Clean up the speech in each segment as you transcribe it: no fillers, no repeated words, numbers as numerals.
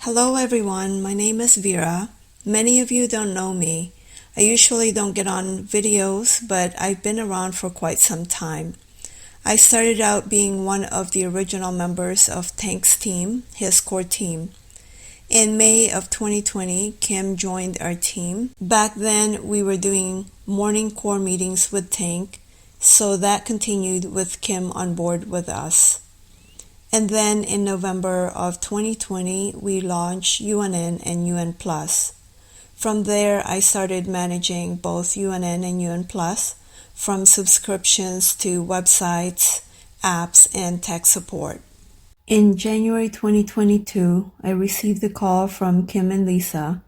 Hello everyone, my name is Vera. Many of you don't know me. I usually don't get on videos, but I've been around for quite some time. I started out being one of the original members of Tank's team, his core team. In May of 2020, Kim joined our team. Back then, we were doing morning core meetings with Tank, so that continued with Kim on board with us. And then in November of 2020, we launched UNN and UN+. From there, I started managing both UNN and UN+, from subscriptions to websites, apps, and tech support. In January 2022, I received a call from Kim and Lisa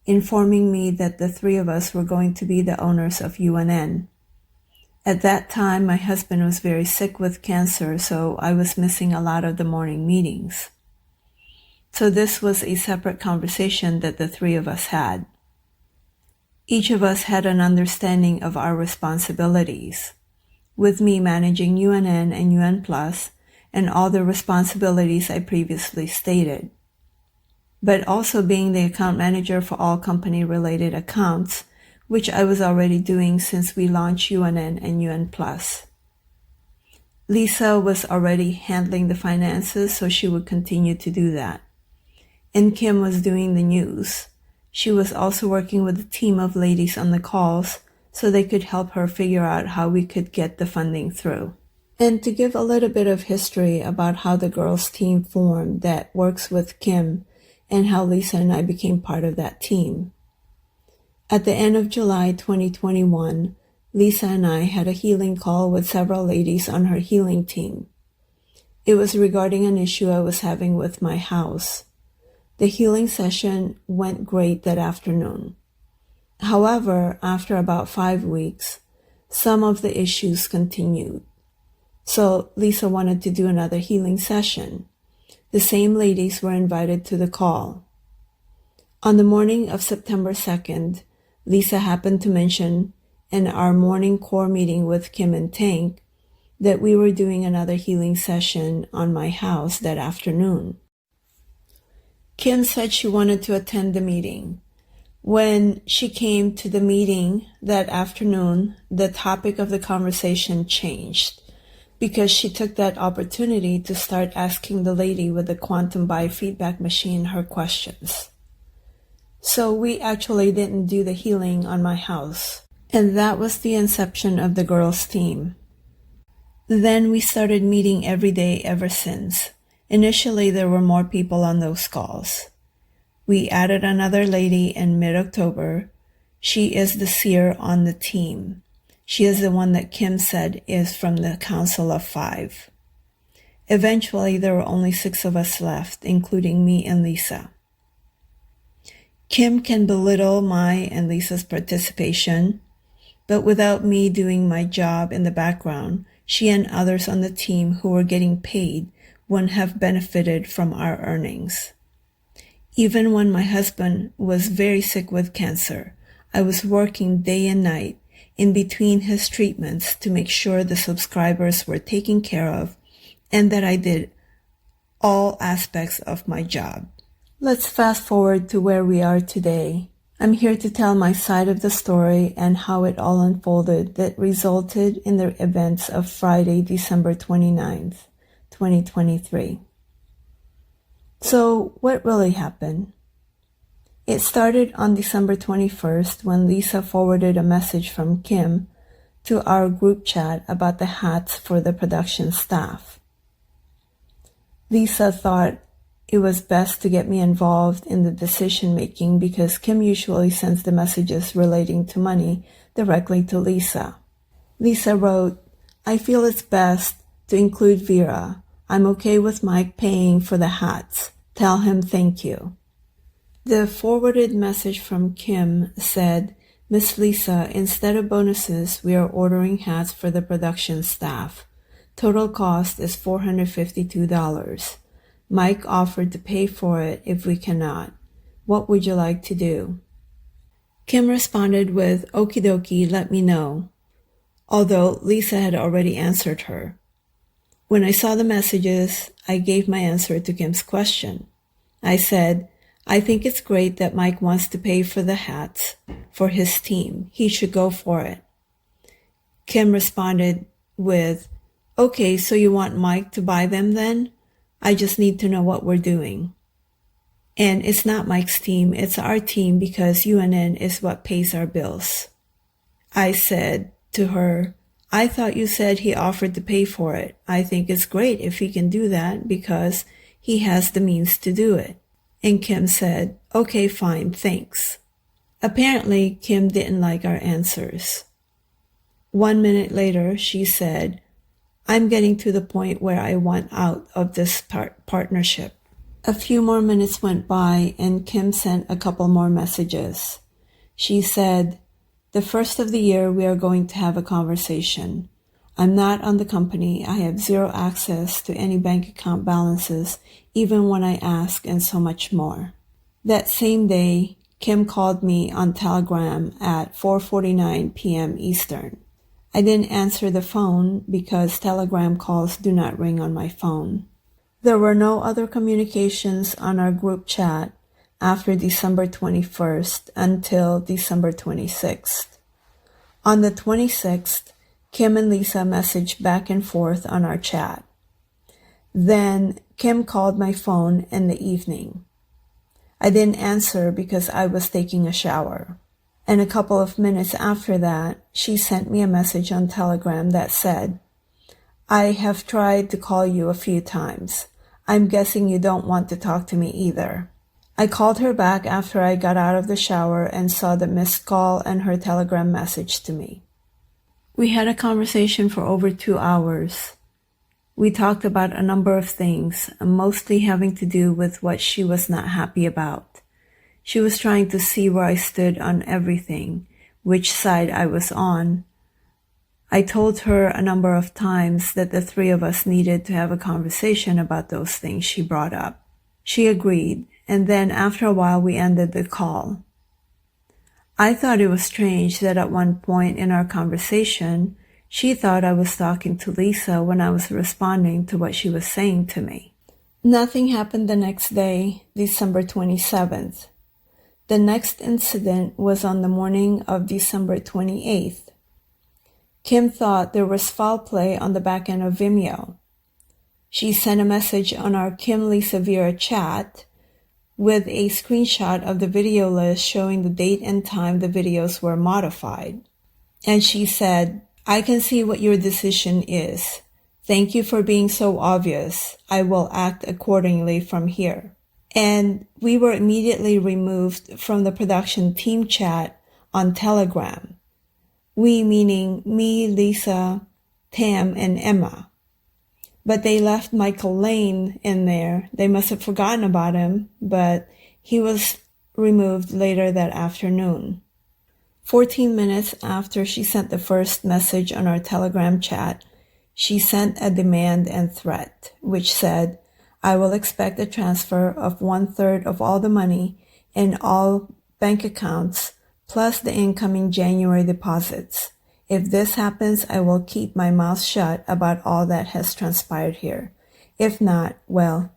informing me that the three of us were going to be the owners of UNN. At that time, my husband was very sick with cancer, so I was missing a lot of the morning meetings. So this was a separate conversation that the three of us had. Each of us had an understanding of our responsibilities, with me managing UNN and UN+, and all the responsibilities I previously stated, but also being the account manager for all company-related accounts, which I was already doing since we launched UNN and UN+. Lisa was already handling the finances, so she would continue to do that. And Kim was doing the news. She was also working with a team of ladies on the calls, so they could help her figure out how we could get the funding through. And to give a little bit of history about how the girls' team formed that works with Kim, and how Lisa and I became part of that team. At the end of July 2021, Lisa and I had a healing call with several ladies on her healing team. It was regarding an issue I was having with my house. The healing session went great that afternoon. However, after about 5 weeks, some of the issues continued. So Lisa wanted to do another healing session. The same ladies were invited to the call. On the morning of September 2nd, Lisa happened to mention in our morning core meeting with Kim and Tank that we were doing another healing session on my house that afternoon. Kim said she wanted to attend the meeting. When she came to the meeting that afternoon, the topic of the conversation changed because she took that opportunity to start asking the lady with the quantum biofeedback machine her questions. So we actually didn't do the healing on my house. And that was the inception of the girls' team. Then we started meeting every day ever since. Initially, there were more people on those calls. We added another lady in mid-October. She is the seer on the team. She is the one that Kim said is from the Council of Five. Eventually, there were only 6 of us left, including me and Lisa. Kim can belittle my and Lisa's participation, but without me doing my job in the background, she and others on the team who were getting paid wouldn't have benefited from our earnings. Even when my husband was very sick with cancer, I was working day and night in between his treatments to make sure the subscribers were taken care of and that I did all aspects of my job. Let's fast forward to where we are today. I'm here to tell my side of the story and how it all unfolded that resulted in the events of Friday, December 29th, 2023. So what really happened? It started on December 21st when Lisa forwarded a message from Kim to our group chat about the hats for the production staff. Lisa thought it was best to get me involved in the decision-making because Kim usually sends the messages relating to money directly to Lisa. Lisa wrote, "I feel it's best to include Vera. I'm okay with Mike paying for the hats. Tell him thank you." The forwarded message from Kim said, "Miss Lisa, instead of bonuses, we are ordering hats for the production staff. Total cost is $452. Mike offered to pay for it if we cannot. What would you like to do?" Kim responded with, "Okie dokie, let me know," although Lisa had already answered her. When I saw the messages, I gave my answer to Kim's question. I said, I think it's great that Mike wants to pay for the hats for his team. He should go for it. Kim responded with, okay, so you want Mike to buy them then? I just need to know what we're doing. And it's not Mike's team, it's our team because UNN is what pays our bills. I said to her, I thought you said he offered to pay for it. I think it's great if he can do that because he has the means to do it. And Kim said, okay, fine, thanks. Apparently, Kim didn't like our answers. 1 minute later, she said, I'm getting to the point where I want out of this partnership. A few more minutes went by and Kim sent a couple more messages. She said, the first of the year we are going to have a conversation. I'm not on the company. I have zero access to any bank account balances, even when I ask, and so much more. That same day, Kim called me on Telegram at 4:49 p.m. Eastern. I didn't answer the phone because Telegram calls do not ring on my phone. There were no other communications on our group chat after December 21st until December 26th. On the 26th, Kim and Lisa messaged back and forth on our chat. Then Kim called my phone in the evening. I didn't answer because I was taking a shower. And a couple of minutes after that, she sent me a message on Telegram that said, I have tried to call you a few times. I'm guessing you don't want to talk to me either. I called her back after I got out of the shower and saw the missed call and her Telegram message to me. We had a conversation for over 2 hours. We talked about a number of things, mostly having to do with what she was not happy about. She was trying to see where I stood on everything, which side I was on. I told her a number of times that the three of us needed to have a conversation about those things she brought up. She agreed, and then after a while we ended the call. I thought it was strange that at one point in our conversation, she thought I was talking to Lisa when I was responding to what she was saying to me. Nothing happened the next day, December 27th. The next incident was on the morning of December 28th. Kim thought there was foul play on the back end of Vimeo. She sent a message on our Kim Lisa Vera chat with a screenshot of the video list showing the date and time the videos were modified. And she said, I can see what your decision is. Thank you for being so obvious. I will act accordingly from here. And we were immediately removed from the production team chat on Telegram. We meaning me, Lisa, Tam, and Emma. But they left Michael Lane in there. They must have forgotten about him, but he was removed later that afternoon. 14 minutes after she sent the first message on our Telegram chat, she sent a demand and threat, which said, I will expect a transfer of 1/3 of all the money in all bank accounts, plus the incoming January deposits. If this happens, I will keep my mouth shut about all that has transpired here. If not, well, ...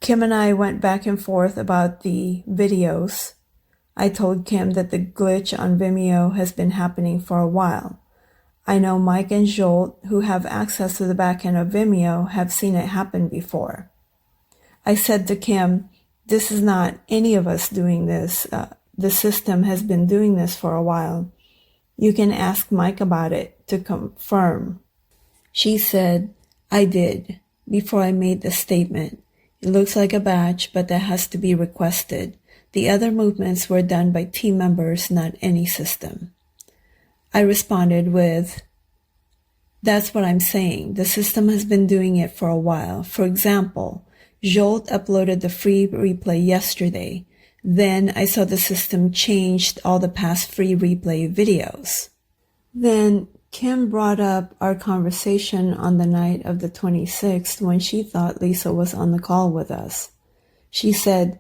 Kim and I went back and forth about the videos. I told Kim that the glitch on Vimeo has been happening for a while. I know Mike and Jolt, who have access to the back end of Vimeo, have seen it happen before. I said to Kim, this is not any of us doing this. The system has been doing this for a while. You can ask Mike about it to confirm. She said, I did, before I made the statement. It looks like a batch, but that has to be requested. The other movements were done by team members, not any system. I responded with, that's what I'm saying. The system has been doing it for a while. For example, Jolt uploaded the free replay yesterday. Then I saw the system changed all the past free replay videos. Then Kim brought up our conversation on the night of the 26th when she thought Lisa was on the call with us. She said,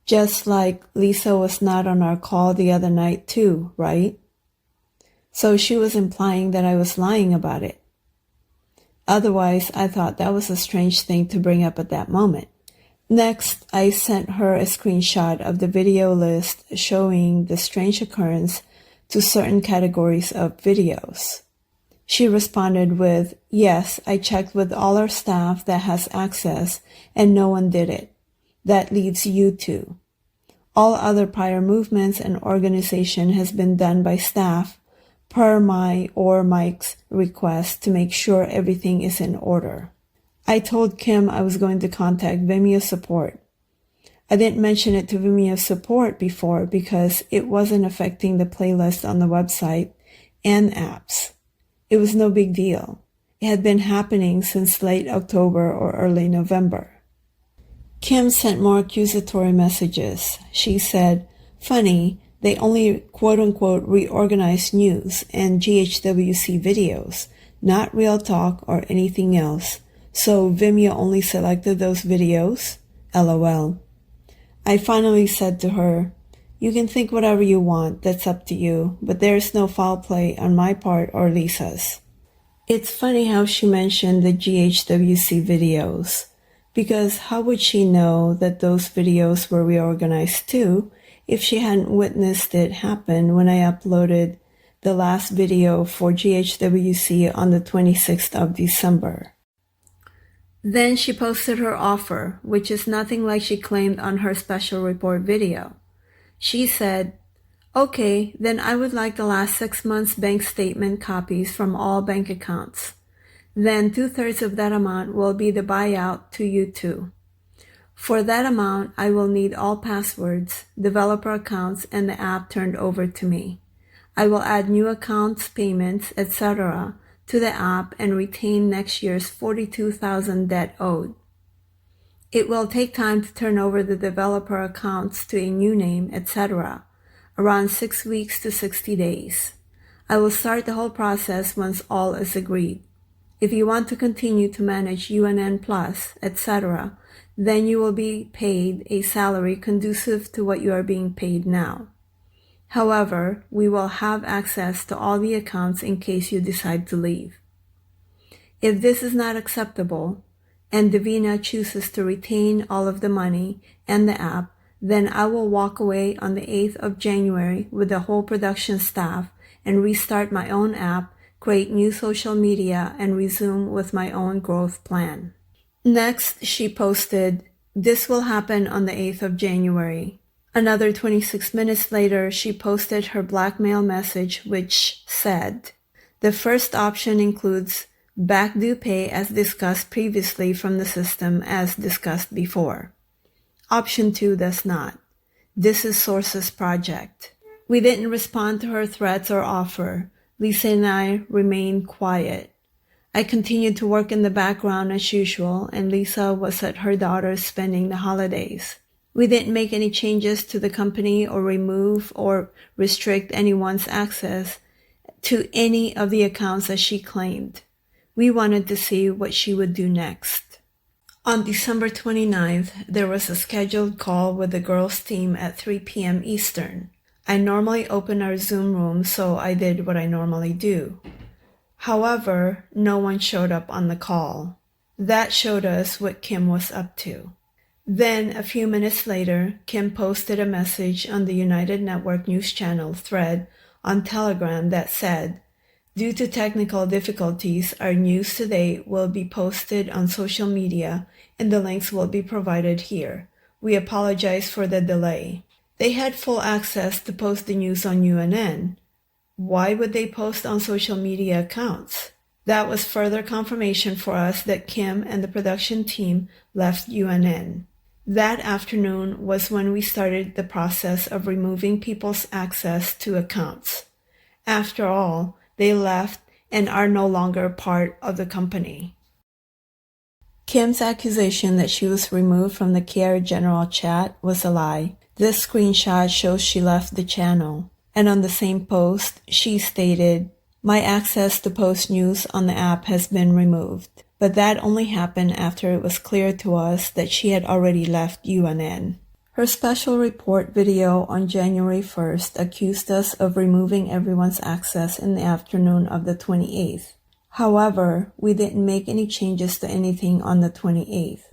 just like Lisa was not on our call the other night too, right? So she was implying that I was lying about it. Otherwise, I thought that was a strange thing to bring up at that moment. Next, I sent her a screenshot of the video list showing the strange occurrence to certain categories of videos. She responded with, "Yes, I checked with all our staff that has access and no one did it. That leaves you two. All other prior movements and organization has been done by staff per my or Mike's request to make sure everything is in order." I told Kim I was going to contact Vimeo support. I didn't mention it to Vimeo support before because it wasn't affecting the playlist on the website and apps. It was no big deal. It had been happening since late October or early November. Kim sent more accusatory messages. She said, "Funny, they only quote-unquote reorganized news and GHWC videos, not real talk or anything else. So Vimeo only selected those videos? LOL. I finally said to her, "You can think whatever you want, that's up to you, but there's no foul play on my part or Lisa's." It's funny how she mentioned the GHWC videos, because how would she know that those videos were reorganized too if she hadn't witnessed it happen when I uploaded the last video for GHWC on the 26th of December. Then she posted her offer, which is nothing like she claimed on her special report video. She said, "Okay, then I would like the last 6 months bank statement copies from all bank accounts. Then 2/3 of that amount will be the buyout to you two. For that amount, I will need all passwords, developer accounts, and the app turned over to me. I will add new accounts, payments, etc. to the app and retain next year's $42,000 debt owed. It will take time to turn over the developer accounts to a new name, etc., around 6 weeks to 60 days. I will start the whole process once all is agreed. If you want to continue to manage UNN Plus, etc., then you will be paid a salary conducive to what you are being paid now. However, we will have access to all the accounts in case you decide to leave. If this is not acceptable, and Davina chooses to retain all of the money and the app, then I will walk away on the 8th of January with the whole production staff and restart my own app, create new social media, and resume with my own growth plan." Next, she posted, "This will happen on the 8th of January. Another 26 minutes later, she posted her blackmail message, which said, "The first option includes back due pay as discussed previously from the system as discussed before. Option 2 does not. This is Source's project." We didn't respond to her threats or offer. Lisa and I remained quiet. I continued to work in the background as usual, and Lisa was at her daughter's spending the holidays. We didn't make any changes to the company or remove or restrict anyone's access to any of the accounts as she claimed. We wanted to see what she would do next. On December 29th, there was a scheduled call with the girls' team at 3 p.m. Eastern. I normally open our Zoom room, so I did what I normally do. However, no one showed up on the call. That showed us what Kim was up to. Then, a few minutes later, Kim posted a message on the United Network News Channel thread on Telegram that said, "Due to technical difficulties, our news today will be posted on social media and the links will be provided here. We apologize for the delay." They had full access to post the news on UNN. Why would they post on social media accounts? That was further confirmation for us that Kim and the production team left UNN. That afternoon was when we started the process of removing people's access to accounts. After all, they left and are no longer part of the company. Kim's accusation that she was removed from the Care General chat was a lie. This screenshot shows she left the channel. And on the same post, she stated, "My access to post news on the app has been removed." But that only happened after it was clear to us that she had already left UNN. Her special report video on January 1st accused us of removing everyone's access in the afternoon of the 28th. However, we didn't make any changes to anything on the 28th.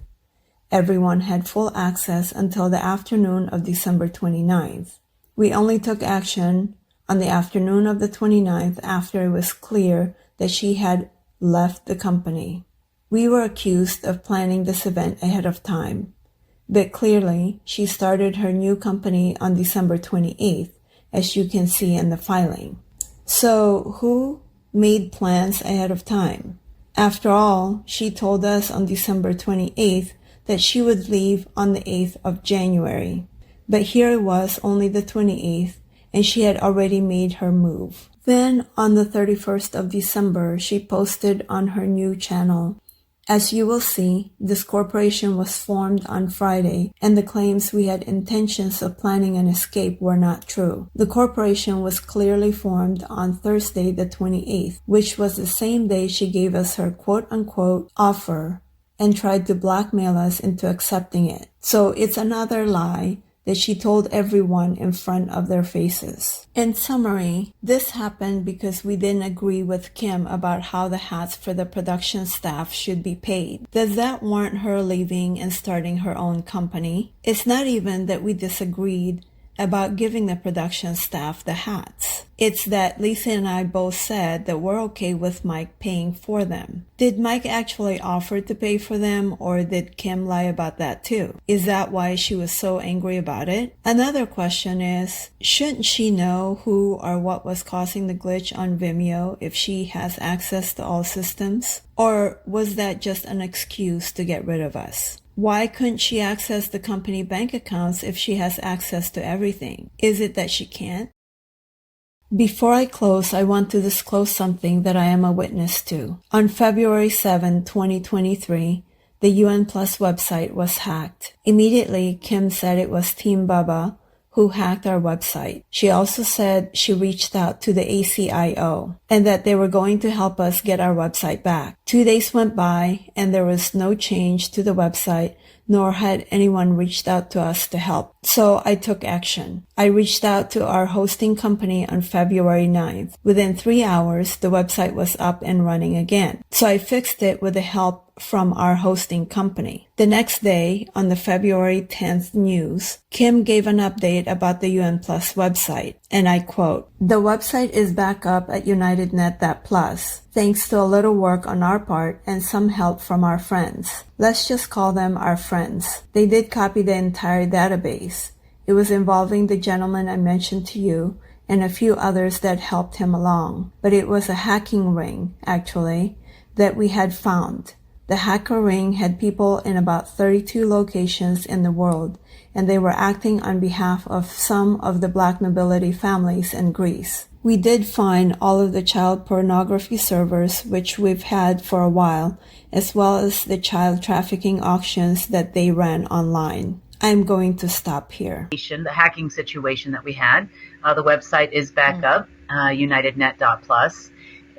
Everyone had full access until the afternoon of December 29th. We only took action on the afternoon of the 29th after it was clear that she had left the company. We were accused of planning this event ahead of time, but clearly she started her new company on December 28th, as you can see in the filing. So who made plans ahead of time? After all, she told us on December 28th that she would leave on the 8th of January. But here it was only the 28th, and she had already made her move. Then on the 31st of December, she posted on her new channel, "As you will see, this corporation was formed on Friday, and the claims we had intentions of planning an escape were not true. The corporation was clearly formed on Thursday the 28th, which was the same day she gave us her quote-unquote offer and tried to blackmail us into accepting it. So it's another lie that she told everyone in front of their faces." In summary, this happened because we didn't agree with Kim about how the hats for the production staff should be paid. Does that warrant her leaving and starting her own company? It's not even that we disagreed about giving the production staff the hats. It's that Lisa and I both said that we're okay with Mike paying for them. Did Mike actually offer to pay for them, or did Kim lie about that too? Is that why she was so angry about it? Another question is, shouldn't she know who or what was causing the glitch on Vimeo if she has access to all systems? Or was that just an excuse to get rid of us? Why couldn't she access the company bank accounts if she has access to everything? Is it that she can't? Before I close, I want to disclose something that I am a witness to. On February 7, 2023, the UN Plus website was hacked. Immediately, Kim said it was Team Bubba who hacked our website. She also said she reached out to the ACIO and that they were going to help us get our website back. 2 days went by and there was no change to the website, nor had anyone reached out to us to help. So I took action. I reached out to our hosting company on February 9th. Within 3 hours, the website was up and running again. So I fixed it with the help from our hosting company. The next day, on the February 10th news, Kim gave an update about the UN Plus website, and I quote, "The website is back up at UnitedNet.Plus, thanks to a little work on our part and some help from our friends. Let's just call them our friends. They did copy the entire database. It was involving the gentleman I mentioned to you and a few others that helped him along. But it was a hacking ring, actually, that we had found. The hacker ring had people in about 32 locations in the world, and they were acting on behalf of some of the black nobility families in Greece. We did find all of the child pornography servers, which we've had for a while, as well as the child trafficking auctions that they ran online. I'm going to stop here." The hacking situation that we had, the website is back up, UnitedNet.Plus.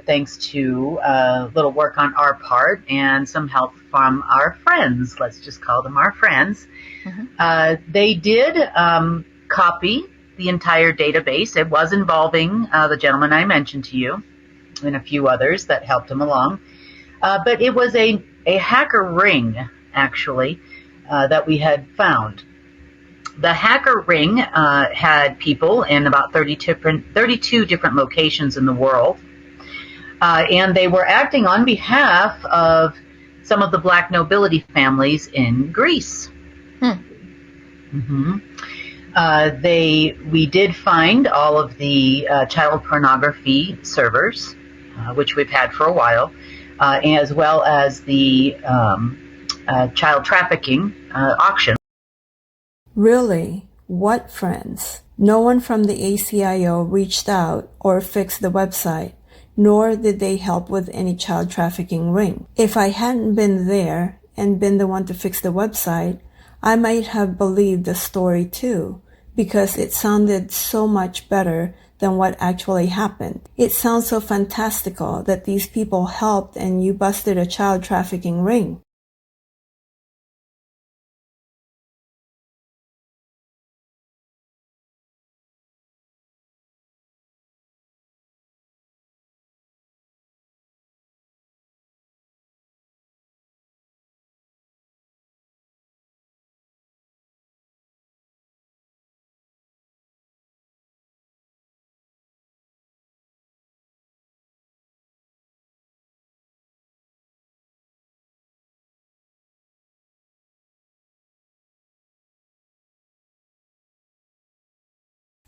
Thanks to a little work on our part and some help from our friends. Let's just call them our friends. They did copy the entire database. It was involving the gentleman I mentioned to you and a few others that helped him along. But it was a hacker ring, actually, that we had found. The hacker ring had people in about 32 different locations in the world. And they were acting on behalf of some of the black nobility families in Greece. We did find all of the child pornography servers, which we've had for a while, as well as the child trafficking auction. Really? What friends? No one from the ACIO reached out or fixed the website, nor did they help with any child trafficking ring. If I hadn't been there and been the one to fix the website, I might have believed the story too, because it sounded so much better than what actually happened. It sounds so fantastical that these people helped and you busted a child trafficking ring.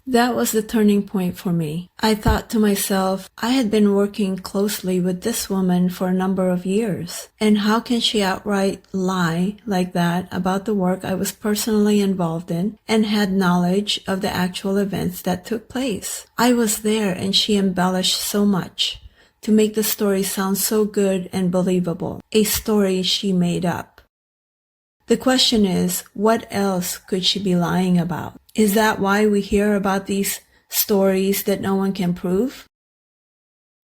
That was the turning point for me. I thought to myself, I had been working closely with this woman for a number of years, and how can she outright lie like that about the work I was personally involved in and had knowledge of the actual events that took place? I was there, and she embellished so much to make the story sound so good and believable, a story she made up. The question is, what else could she be lying about? Is that why we hear about these stories that no one can prove?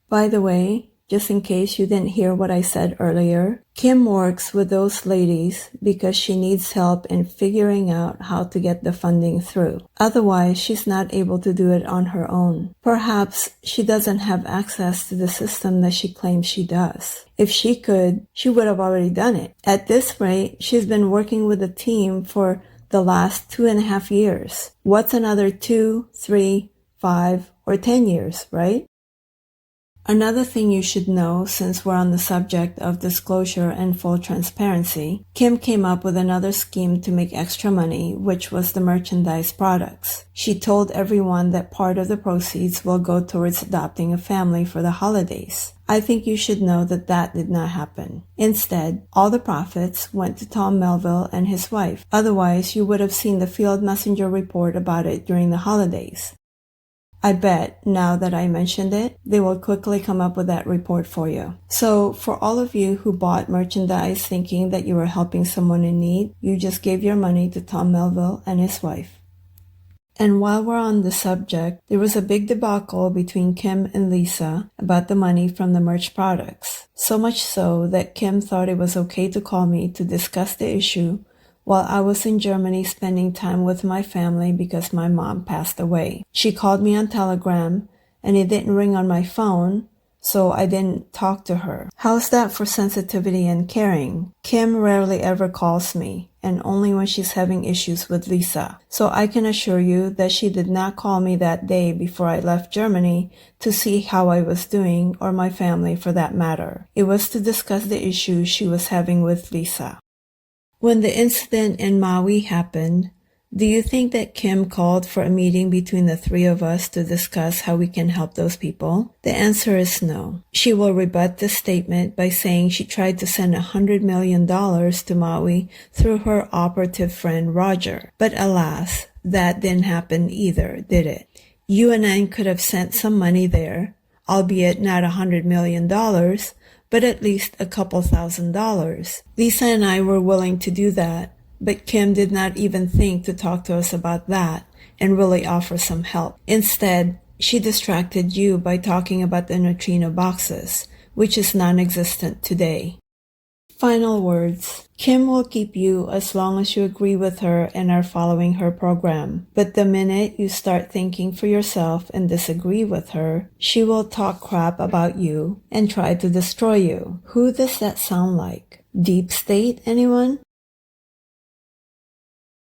By the way, just in case you didn't hear what I said earlier, Kim works with those ladies because she needs help in figuring out how to get the funding through. Otherwise, she's not able to do it on her own. Perhaps she doesn't have access to the system that she claims she does. If she could, she would have already done it. At this rate, she's been working with a team for the last 2.5 years. What's another 2, 3, 5, or 10 years, right? Another thing you should know, since we're on the subject of disclosure and full transparency, Kim came up with another scheme to make extra money, which was the merchandise products. She told everyone that part of the proceeds will go towards adopting a family for the holidays. I think you should know that that did not happen. Instead, all the profits went to Tom Melville and his wife. Otherwise, you would have seen the Field Messenger report about it during the holidays. I bet, now that I mentioned it, they will quickly come up with that report for you. So, for all of you who bought merchandise thinking that you were helping someone in need, you just gave your money to Tom Melville and his wife. And while we're on the subject, there was a big debacle between Kim and Lisa about the money from the merch products. So much so that Kim thought it was okay to call me to discuss the issue while I was in Germany spending time with my family because my mom passed away. She called me on Telegram, and it didn't ring on my phone, so I didn't talk to her. How's that for sensitivity and caring? Kim rarely ever calls me, and only when she's having issues with Lisa. So I can assure you that she did not call me that day before I left Germany to see how I was doing, or my family for that matter. It was to discuss the issue she was having with Lisa. When the incident in Maui happened, do you think that Kim called for a meeting between the three of us to discuss how we can help those people? The answer is no. She will rebut this statement by saying she tried to send $100 million to Maui through her operative friend Roger. But alas, that didn't happen either, did it? You and I could have sent some money there, albeit not $100 million, but at least a couple $1,000s. Lisa and I were willing to do that, but Kim did not even think to talk to us about that and really offer some help. Instead, she distracted you by talking about the neutrino boxes, which is non-existent today. Final words. Kim will keep you as long as you agree with her and are following her program. But the minute you start thinking for yourself and disagree with her, she will talk crap about you and try to destroy you. Who does that sound like? Deep State, anyone?